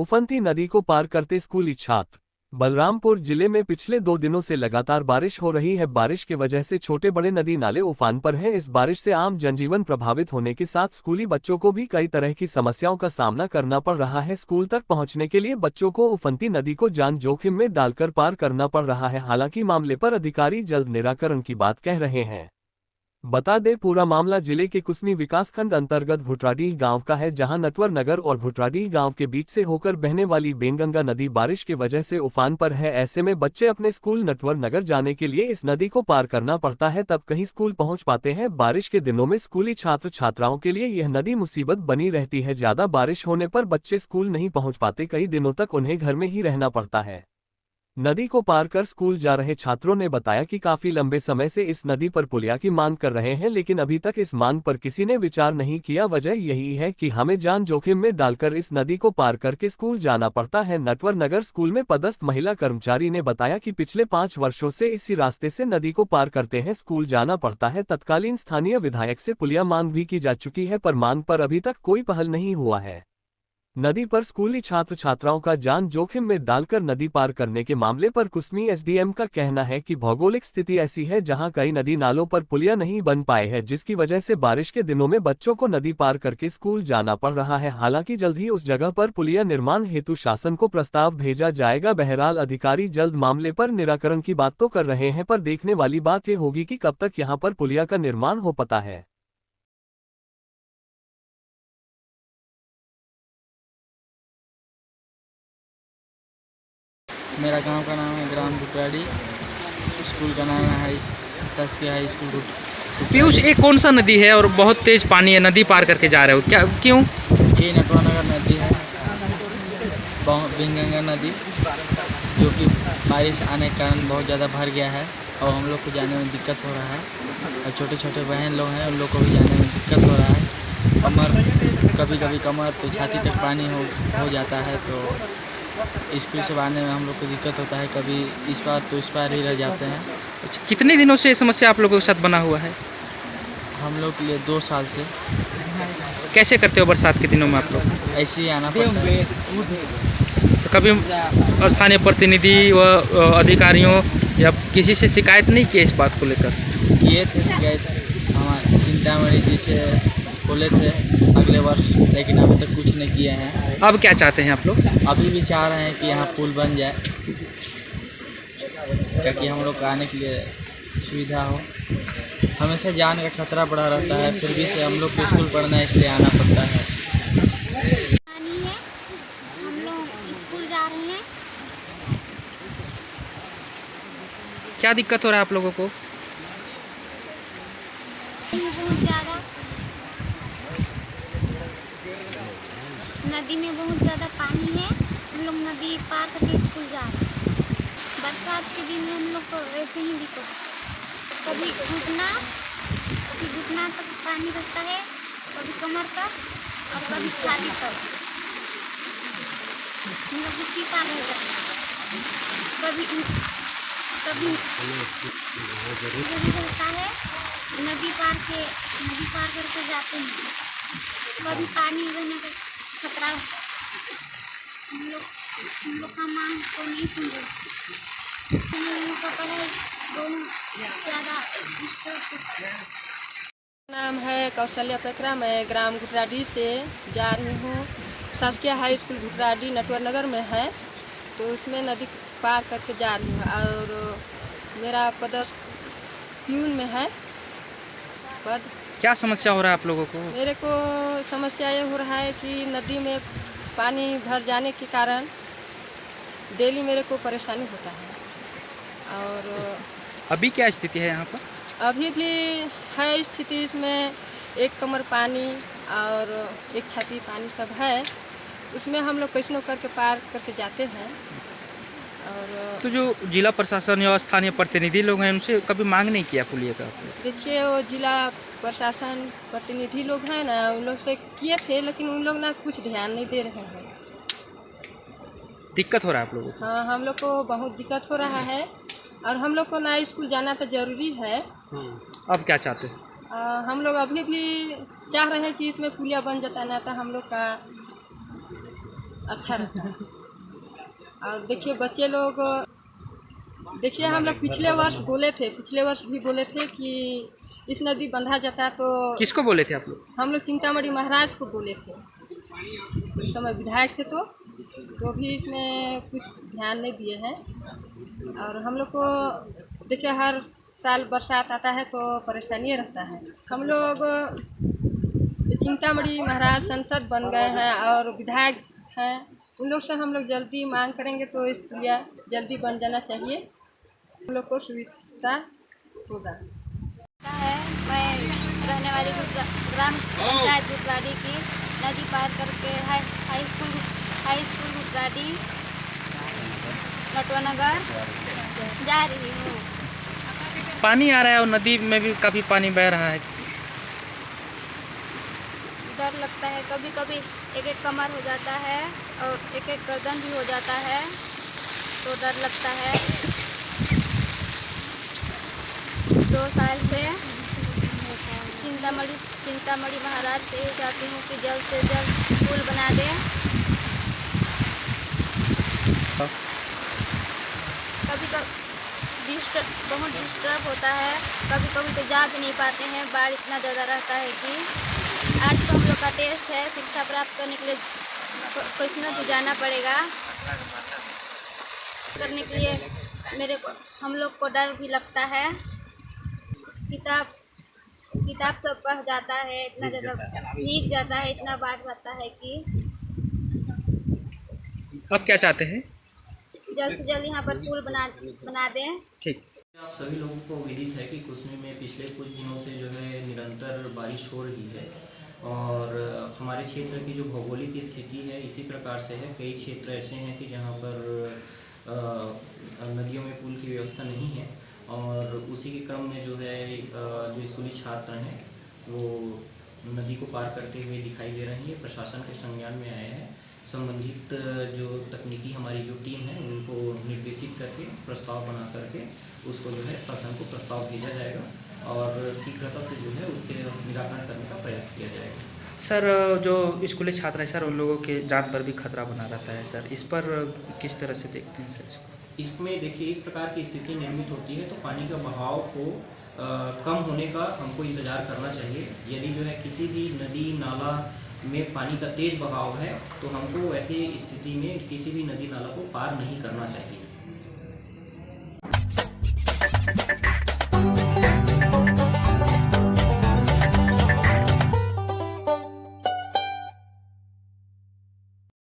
उफनती नदी को पार करते स्कूली छात्र। बलरामपुर जिले में पिछले 2 दिनों से लगातार बारिश हो रही है। बारिश की वजह से छोटे बड़े नदी नाले उफान पर हैं। इस बारिश से आम जनजीवन प्रभावित होने के साथ स्कूली बच्चों को भी कई तरह की समस्याओं का सामना करना पड़ रहा है। स्कूल तक पहुंचने के लिए बच्चों को उफनती नदी को जान जोखिम में डालकर पार करना पड़ रहा है। हालांकि मामले पर अधिकारी जल्द निराकरण की बात कह रहे हैं। बता दें, पूरा मामला जिले के कुसमी विकासखंड अंतर्गत भुटराडीह गांव का है, जहां नटवर नगर और भुटराडीह गांव के बीच से होकर बहने वाली बेनगंगा नदी बारिश की वजह से उफान पर है। ऐसे में बच्चे अपने स्कूल नटवर नगर जाने के लिए इस नदी को पार करना पड़ता है, तब कहीं स्कूल पहुंच पाते हैं। बारिश के दिनों में स्कूली छात्र छात्राओं के लिए यह नदी मुसीबत बनी रहती है। ज्यादा बारिश होने पर बच्चे स्कूल नहीं पहुंच पाते, कई दिनों तक उन्हें घर में ही रहना पड़ता है। नदी को पार कर स्कूल जा रहे छात्रों ने बताया कि काफी लंबे समय से इस नदी पर पुलिया की मांग कर रहे हैं, लेकिन अभी तक इस मांग पर किसी ने विचार नहीं किया। वजह यही है कि हमें जान जोखिम में डालकर इस नदी को पार करके स्कूल जाना पड़ता है। नटवर नगर स्कूल में पदस्थ महिला कर्मचारी ने बताया कि पिछले 5 वर्षों से इसी रास्ते से नदी को पार करते हैं स्कूल जाना पड़ता है। तत्कालीन स्थानीय विधायक से पुलिया मांग भी की जा चुकी है, पर मांग पर अभी तक कोई पहल नहीं हुआ है। नदी पर स्कूली छात्र छात्राओं का जान जोखिम में डालकर नदी पार करने के मामले पर कुसमी एसडीएम का कहना है कि भौगोलिक स्थिति ऐसी है जहां कई नदी नालों पर पुलिया नहीं बन पाए हैं, जिसकी वजह से बारिश के दिनों में बच्चों को नदी पार करके स्कूल जाना पड़ रहा है। हालांकि जल्द ही उस जगह पर पुलिया निर्माण हेतु शासन को प्रस्ताव भेजा जाएगा। बहरहाल अधिकारी जल्द मामले पर निराकरण की बात तो कर रहे हैं, पर देखने वाली बात ये होगी कि कब तक यहाँ पर पुलिया का निर्माण हो पाता है। मेरा गांव का नाम है ग्राम भुटराडी, स्कूल का नाम है शासकीय हाई स्कूल। पीयूष, ये कौन सा नदी है और बहुत तेज पानी है, नदी पार करके जा रहे हो क्या, क्यों? ये नटवर नगर नदी है, बेनगंगा नदी, जो कि बारिश आने के कारण बहुत ज़्यादा भर गया है और हम लोग को जाने में दिक्कत हो रहा है। और छोटे छोटे बहन लोग हैं, उन लोग को भी जाने में दिक्कत हो रहा है। कभी कभी कमर तो छाती तक पानी हो जाता है, तो स्कूल से आने में हम लोग को दिक्कत होता है। कभी इस पार तो उस पार ही रह जाते हैं। कितने दिनों से ये समस्या आप लोगों के साथ बना हुआ है? हम लोग के लिए 2 साल से। कैसे करते हो बरसात के दिनों में आप लोग? ऐसे ही आना पड़ता है। तो कभी स्थानीय प्रतिनिधि व अधिकारियों या किसी से शिकायत नहीं की इस बात को लेकर? किए थे शिकायत, हमारे चिंतामणि जी से बोले थे अगले वर्ष, लेकिन अभी तक कुछ नहीं किए हैं। अब क्या चाहते हैं आप लोग? अभी भी चाह रहे हैं कि यहाँ पुल बन जाए, ताकि हम लोग को आने के लिए सुविधा हो। हमेशा जान का खतरा बढ़ा रहता है, फिर भी से हम लोग को स्कूल पढ़ना है, इसलिए आना पड़ता है। हम लोग स्कूल जा रहे हैं। क्या दिक्कत हो रहा है आप लोगों को? बहुत ज़्यादा नदी में बहुत ज़्यादा पानी है, हम लोग नदी पार करके स्कूल जा रहे हैं। बरसात के दिन में हम लोग को ऐसे ही दिक्कत, कभी घुटना तक पानी रहता है, कभी कमर तक और कभी छाती तक। हम लोग इसी पार रह जाते हैं। कभी रहता है, नदी पार करके जाते हैं। कभी पानी रहने का खतरा, हम लोग का मांग को नहीं सुन हम लोग का पढ़ाई बहुत ज़्यादा नाम है कौशल्या पेकरा। मैं ग्राम भुटराडी से जा रही हूँ। शासकीय हाई स्कूल भुटराडी नटवर नगर में है, तो उसमें नदी पार करके जा रही हूँ। और मेरा पदस्थ प्यून में है पद। क्या समस्या हो रहा है आप लोगों को? मेरे को समस्या ये हो रहा है कि नदी में पानी भर जाने के कारण डेली मेरे को परेशानी होता है। और अभी क्या स्थिति है यहाँ पर? अभी भी है स्थिति, इसमें एक कमर पानी और एक छाती पानी सब है। उसमें हम लोग कैसनो करके पार करके जाते हैं। और तो जो जिला प्रशासन या स्थानीय प्रतिनिधि लोग हैं, उनसे कभी मांग नहीं किया पुलिया का? देखिए, वो जिला प्रशासन प्रतिनिधि लोग हैं ना, उन लोग से किए थे, लेकिन उन लोग ना कुछ ध्यान नहीं दे रहे हैं। दिक्कत हो रहा है आप लोगों को? हाँ, हम लोग को बहुत दिक्कत हो रहा है और हम लोग को ना स्कूल जाना तो ज़रूरी है। अब क्या चाहते हैं? हम लोग अभी भी चाह रहे हैं कि इसमें पुलिया बन जाता, ना तो हम लोग का अच्छा रहता है। और देखिए बच्चे लोग, देखिए हम लोग पिछले वर्ष भी बोले थे कि इस नदी बंधा जाता तो किसको बोले थे आप लोग? हम लोग चिंतामणि महाराज को बोले थे, उस समय विधायक थे तो भी इसमें कुछ ध्यान नहीं दिए हैं। और हम लोग को देखिए हर साल बरसात आता है तो परेशानी रहता है। हम लोग चिंतामणि महाराज सांसद बन गए हैं और विधायक हैं, उन लोग से हम लोग जल्दी मांग करेंगे तो इस पुलिया जल्दी बन जाना चाहिए, हम लोग को सुविधा होगा। है मैं रहने वाली ग्राम पंचायत गुटराडी की नदी पार करके हाई स्कूल गुटराडी नटवर नगर जा रही हूँ। पानी आ रहा है और नदी में भी काफ़ी पानी बह रहा है। डर लगता है, कभी कभी एक कमर हो जाता है और एक गर्दन भी हो जाता है तो डर लगता है। 2 साल से चिंतामणि महाराज से ही चाहती हूँ कि जल्द से जल्द पुल बना दें। कभी बहुत डिस्टर्ब होता है, कभी कभी तो जा भी नहीं पाते हैं, बाढ़ इतना ज़्यादा रहता है कि आज तो हम लोग का टेस्ट है, शिक्षा प्राप्त करने के लिए क्वेश्चन भी जाना पड़ेगा। करने के लिए हम लोग को डर भी लगता है, किताब सब बह जाता है, इतना ज़्यादा भीग जाता है, इतना बाढ़ रहता है कि अब क्या चाहते हैं? जल्द से जल्द यहाँ पर पुल बना दें। ठीक। आप सभी लोगों को विदित है कि कुसमी में पिछले कुछ दिनों से जो है निरंतर बारिश हो रही है और हमारे क्षेत्र की जो भौगोलिक स्थिति है इसी प्रकार से है। कई क्षेत्र ऐसे हैं कि जहाँ पर नदियों में पुल की व्यवस्था नहीं है और उसी के क्रम में जो है जो स्कूली छात्र हैं वो नदी को पार करते हुए दिखाई दे रहे हैं। प्रशासन के संज्ञान में आए हैं। संबंधित जो तकनीकी हमारी जो टीम है उनको निर्देशित करके प्रस्ताव बना करके उसको जो है शासन को प्रस्ताव भेजा जाएगा और शीघ्रता से जो है उसके निराकरण करने का प्रयास किया जाएगा। सर जो स्कूली छात्र हैं सर, उन लोगों के जान पर भी खतरा बना रहता है सर, इस पर किस तरह से देखते हैं सर इसको? इसमें देखिए इस प्रकार की स्थिति निर्मित होती है तो पानी का बहाव को कम होने का हमको इंतज़ार करना चाहिए। यदि जो है किसी भी नदी नाला में पानी का तेज़ बहाव है तो हमको ऐसी स्थिति में किसी भी नदी नाला को पार नहीं करना चाहिए।